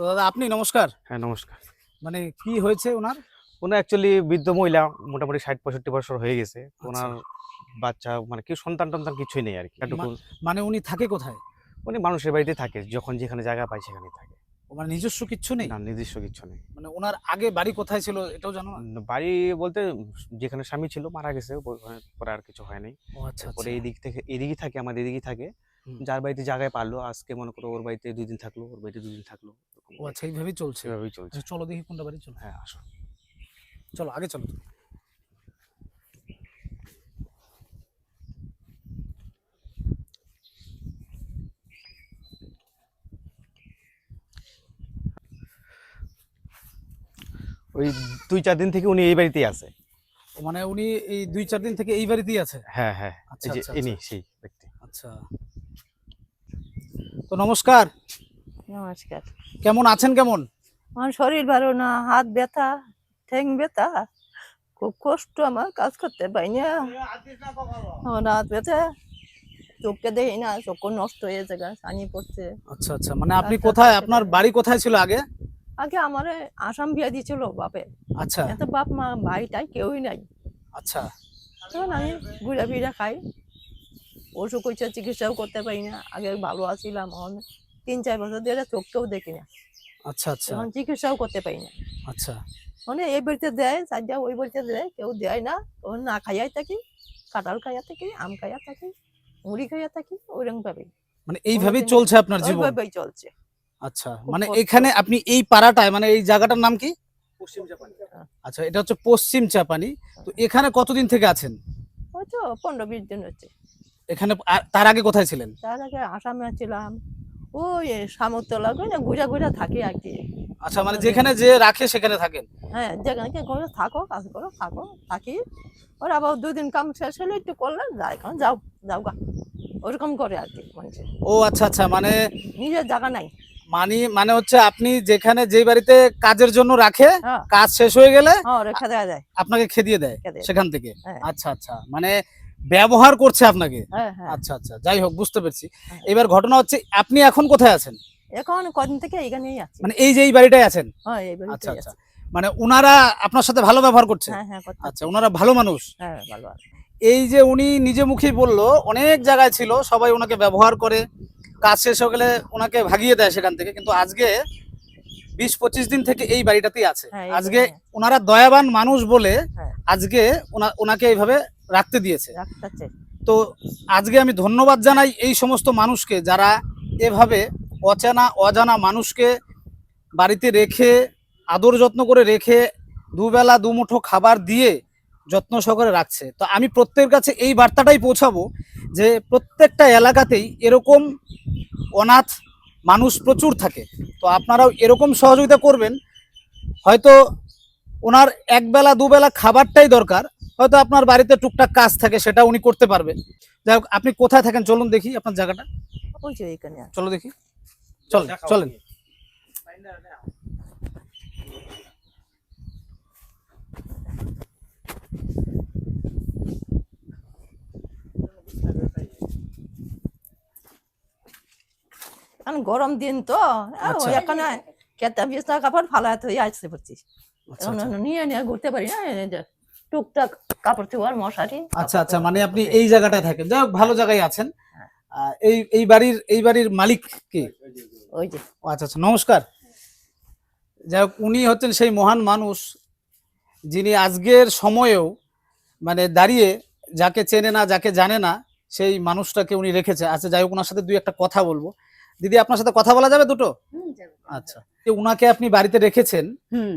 তো দাদা আপনি নমস্কার। হ্যাঁ, নমস্কার। মানে কি হয়েছে ওনার? উনি অ্যাকচুয়ালি বৃদ্ধ মহিলা, মোটামুটি ৬০-৬৫ বছর হয়ে গেছে। আচ্ছা। উনার বাচ্চা মানে কি সন্তান-টন্তান কিছুই নেই আরকি। এটুকু মানে উনি থাকে কোথায়? উনি মানুষের বাড়িতেই থাকে। যখন যেখানে জায়গা পায় সেখানেই থাকে। ও মানে নিজস্ব কিচ্ছু নেই? না, নিজস্ব কিচ্ছু নেই। মানে ওনার আগে বাড়ি কোথায় ছিল এটাও জানো না? বাড়ি বলতে যেখানে স্বামী ছিল মারা গেছে। পরে আর কিছু হয় নাই। ও আচ্ছা, এরপরে আচ্ছা। এইদিক থেকে এদিকেই থাকে, আমাদের এদিকেই থাকে। হুম। যার বাড়িতে জায়গায় পারলো, আজকে মনে করো ওর বাড়িতে ২ দিন থাকলো, ওর বাড়িতে ২ দিন থাকলো। এরকম ও করে আচ্ছা এইভাবেই চলছে। এভাবেই চলছে। আচ্ছা চলো দেখি কোনটা বাড়ি চলো। হ্যাঁ, আসো। চলো আগে চলো। ওই ২-৪ দিন থেকে উনি এই বাড়িতেই আছে। মানে উনি এই ২-৪ দিন থেকে এই বাড়িতেই আছে? হ্যাঁ, হ্যাঁ। আচ্ছা, এই যে আচ্ছা, ইনি আচ্ছা। সেই ব্যক্তি। আচ্ছা। তো নমস্কার। নমস্কার। কেমন আছেন কেমন? আমার শরীর ভালো না, হাত ব্যথা, ঠ্যাং ব্যথা, খুব কষ্ট, আমার কাজ করতে পারি না। আমার হাত ব্যথা, চোখকে দেখি না, চোখ নষ্ট হয়ে যায়, ছানি পড়ছে। আচ্ছা, আচ্ছা। মানে আপনি ডাক্তার কোথায়, দেখাতে আপনার পারি না। বাড়ি কোথায় ছিল আগে? আগে আমার আসাম বিয়া দিয়েছিল বাপে, আচ্ছা, এত বাপ মা ভাইটাই কেউই নাই। আচ্ছা, তখন আমি ঘুরা ফিরা খাই, অসুখ হয়েছে, চিকিৎসাও করতে পারি না। আগে ভালো আছিলাম, এখন ৩-৪ বছর ধরে চোখকেও দেখি না, আচ্ছা, আচ্ছা, এখন চিকিৎসাও করতে পারি না। আচ্ছা। মানে এই বাড়িতে দেয় চারটা, ওই বাড়িতে দেয়, কেউ দেয় না। তখন না খাইয়াই থাকি, কাঁঠাল খাইয়া থাকি, আম খাইয়া থাকি, মুড়ি খাইয়া থাকি, ওইরকম ভাবে মানে এইভাবেই কোনোদিন চলছে আপনার জীবন? ওইভাবেই চলছে। আচ্ছা, খুব মানে কষ্ট। এখানে আপনি এই পাড়াটায়, মানে এই জায়গাটার নাম কি? পশ্চিম জাপানি। আচ্ছা, এটা হচ্ছে পশ্চিম চাপানি। তো এখানে কতদিন থেকে আছেন? হয়তো 15-20 দিন হচ্ছে। এখানে তার আগে কোথায় ছিলেন? তার আগে আসামে ছিলাম, ওই সামরতলা ঘুরা ঘুরা থাকি আর কি। আচ্ছা, মানে কোনোদিন যেখানে যে রাখে সেখানে থাকেন? হ্যাঁ, যেখানে ঘরে থাকো, কাজ করো, থাকো, থাকি। ওরা আবার 2 দিন কাম শেষ হলে একটু করলে যাই, যাও যাও গা, ওরকম করে আর কি মানুষের। ও আচ্ছা, আচ্ছা। মানে নিজের জায়গা নাই। মানে হচ্ছে আপনি যেখানে যেই বাড়িতে কাজের জন্য রাখে, হ্যাঁ, কাজ শেষ হয়ে গেলে হ্যাঁ, রেখা দেওয়া যায়। আপনাকে খেদিয়ে দেয় খেদে। সেখান থেকে? হ্যাঁ, আচ্ছা, আচ্ছা। মানে ব্যবহার করছে আপনাকে? হ্যাঁ, হ্যাঁ, আচ্ছা, আচ্ছা। যাই হোক, বুঝতে পেরেছি। হ্যাঁ। এবার ঘটনা হচ্ছে আপনি এখন কোথায় আছেন? এখন কদিন থেকে এখানেই আছি। মানে এই যে এই বাড়িটায় আছেন? হ্যাঁ, এই আচ্ছা, বাড়িতেই আচ্ছা। আছি। মানে উনারা আপনার সাথে ভালো ব্যবহার করছে? হ্যাঁ, হ্যাঁ, করতে আচ্ছা, উনারা ভালো মানুষ। হ্যাঁ, ভালো আছে। এই যে উনি নিজে মুখেই বললো অনেক জায়গায় ছিল, সবাই ওনাকে ব্যবহার করে, কাজ শেষ হয়ে গেলে ওনাকে ভাগিয়ে দেয় সেখান থেকে, কিন্তু আজকে 20-25 দিন থেকে এই বাড়িটাতেই আছে। হ্যাঁ, আজকে হ্যাঁ, ওনারা দয়াবান মানুষ বলে হ্যাঁ, আজকে ওনাকে এইভাবে রাখতে দিয়েছে। রাখতেছে। তো আজকে আমি ধন্যবাদ জানাই এই সমস্ত মানুষকে যারা এভাবে অজানা মানুষকে বাড়িতে রেখে, আদর যত্ন করে রেখে, দুবেলা দুমুঠো খাবার দিয়ে যত্ন সহকারে রাখছে। তো আমি প্রত্যেকের কাছে এই বার্তাটাই পৌঁছাবো যে প্রত্যেকটা এলাকাতেই এরকম অনাথ মানুষ প্রচুর থাকে। তো আপনারাও এরকম সহযোগিতা করবেন। হয়তো ওনার একবেলা দুবেলা খাবারটাই দরকার, হয়তো আপনার বাড়িতে টুকটাক কাজ থাকে, সেটা উনি করতে পারবে। যাই হোক, আপনি কোথায় থাকেন চলুন দেখি আপনার জায়গাটা। ওই যে এখানে আছে। চলো দেখি, চলেন চলেন। এখন গরম দিন তো, আচ্ছা। এখানে কেতা বিছনা কাপড় ফালায় হয়ে আসতে পারছি। আচ্ছা, এখন আচ্ছা। নিয়ে নিয়ে ঘুরতে পারি না, এই যে টুকটাক কাপড় চোপড়, মশারি। আচ্ছা, আচ্ছা। মানে আপনি এই জায়গাটায় থাকেন, যাই হোক ভালো জায়গায় আছেন। হ্যাঁ। এই বাড়ির মালিক কে? ওই যে ও আচ্ছা, আচ্ছা, নমস্কার। যাই হোক, উনি হচ্ছেন সেই মহান মানুষ যিনি আজকের সময়েও মানে দাঁড়িয়ে, যাকে চেনে না, যাকে জানে না, সেই মানুষটাকে উনি রেখেছে। আচ্ছা, যাই হোক, ওনার সাথে দুই একটা কথা বলবো। দিদি, আপনার সাথে কথা বলা যাবে দুটো? আচ্ছা। উনাকে আপনি বাড়িতে রেখেছেন, হুম।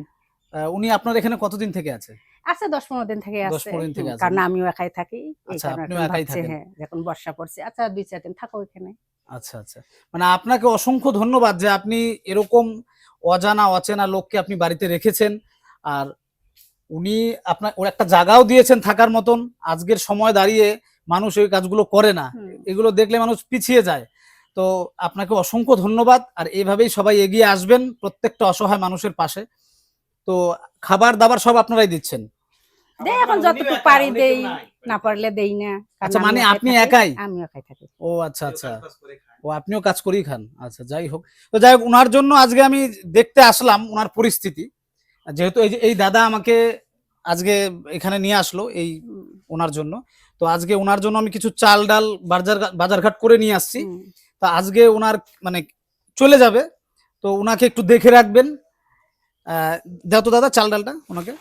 উনি আপনার এখানে কতদিন থেকে আছে? আছে 10-15 দিন থেকে 10-15 আছে। দিন থেকে আছে। কারণ আমিও একাই থাকি। এই আচ্ছা, কারণে আপনিও এখন একাই ভাবছি, থাকেন। হ্যাঁ, যখন বর্ষা পড়ছে, আচ্ছা 2-4 দিন থাকো এখানে। আচ্ছা, আচ্ছা। মানে আপনাকে অসংখ্য ধন্যবাদ যে আপনি এরকম অজানা অচেনা লোককে আপনি বাড়িতে রেখেছেন। আর উনি ওর একটা জায়গাও দিয়েছেন থাকার মতন। আজকের সময় দাঁড়িয়ে মানুষ ওই কাজগুলো করে না, এগুলো দেখলে মানুষ পিছিয়ে যায়। তো আপনাকে অসংখ্য ধন্যবাদ। আর এইভাবেই সবাই এগিয়ে আসবেন প্রত্যেকটা অসহায় মানুষের পাশে। তো খাবার দাবার সব আপনারাই দিচ্ছেন? দেই, এখন যতটুকু পারি দেই, না পারলে দেই না। কারণ আচ্ছা, মানে আমি একাই আপনি থাকি। একাই? আমি একাই থাকি। ও আচ্ছা, আচ্ছা। ও আপনিও কাজ করেই খান, আচ্ছা যাই হোক। তো যাই হোক, ওনার জন্য আজকে আমি দেখতে আসলাম ওনার পরিস্থিতি, যেহেতু এই যে এই দাদা আমাকে আজকে এখানে নিয়ে আসলো এই হুম, ওনার জন্য। তো আজকে ওনার জন্য আমি কিছু চাল ডাল বাজারঘাট করে নিয়ে আসছি। হুম। তা আজকে ওনার মানে চলে যাবে, তো ওনাকে একটু দেখে রাখবেন। দাও তো দাদা চাল ডালটা ওনাকে।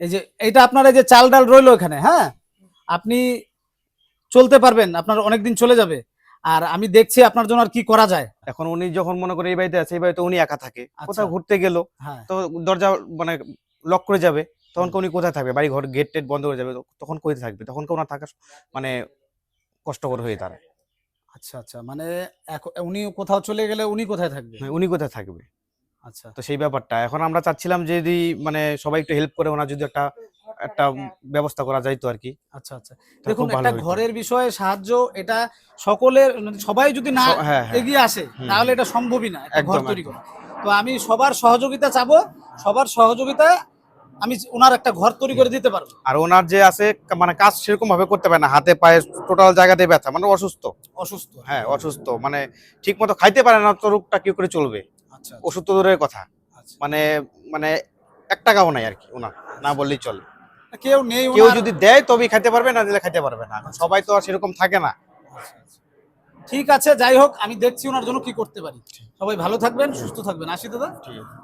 এই যে এইটা আপনার এই যে চাল ডাল রইলো এখানে, হ্যাঁ আপনি চলতে পারবেন, আপনার অনেকদিন চলে যাবে। আর আমি দেখছি আপনার জন্য আর কি করা যায়। এখন উনি যখন মনে করে এই বাড়িতে আছে, এই বাড়িতে উনি একা থাকে, আচ্ছা। কোথাও ঘুরতে গেল হ্যাঁ তো দরজা মানে লক করে যাবে, তখন উনি কোথায় থাকবে? বাড়ি ঘর গেট টেট বন্ধ করে যাবে, তখন কোথায় থাকবে? তখন ওনার থাকা মানে কষ্টকর হয়ে দাঁড়ায়। আচ্ছা আচ্ছা, মানে উনি কোথাও চলে গেলে উনি কোথায় থাকবে? উনি কোথায় থাকবে? আচ্ছা তো সেই ব্যাপারটা এখন আমরা চাচ্ছিলাম যে যদি মানে সবাই একটু হেল্প করে, ওনার যদি একটা একটা ব্যবস্থা করা যাইতো আর কি। আচ্ছা আচ্ছা, তা দেখুন খুব ভালো একটা হইতো। ঘরের বিষয়ে সাহায্য, এটা সকলের মানে সবাই যদি না হ্যাঁ, হ্যাঁ। এগিয়ে আসে হুম। তাহলে এটা সম্ভবই না, একটা ঘর একদম, তৈরি একদম। করা। তো আমি সবার সহযোগিতা চাবো, সবার সহযোগিতায় আমি ওনার একটা ঘর তৈরি করে দিতে পারবো। আর ওনার যে আছে মানে কাজ সেরকম ভাবে করতে পারে না, হাতে পায়ে টোটাল জায়গাতে ব্যথা, মানে অসুস্থ। অসুস্থ, হ্যাঁ অসুস্থ, মানে ঠিক মতো খাইতে পারে না, তো রোগটা কি করে চলবে? আচ্ছা ওষুধ তো দূরের কথা, আচ্ছা। মানে মানে 1 টাকাও নাই আর কি ওনার, না বললেই চলে। কেউ নেই কেউ ওনার? যদি দেয় তবেই খাইতে পারবে, না দিলে খাইতে পারবে না। এখন সবাই তো আর সেরকম থাকে না। আচ্ছা, আচ্ছা। ঠিক আছে, যাই হোক আমি দেখছি ওনার জন্য কি করতে পারি। সবাই ভালো থাকবেন, সুস্থ থাকবেন, আসি দাদা। ঠিক আছে।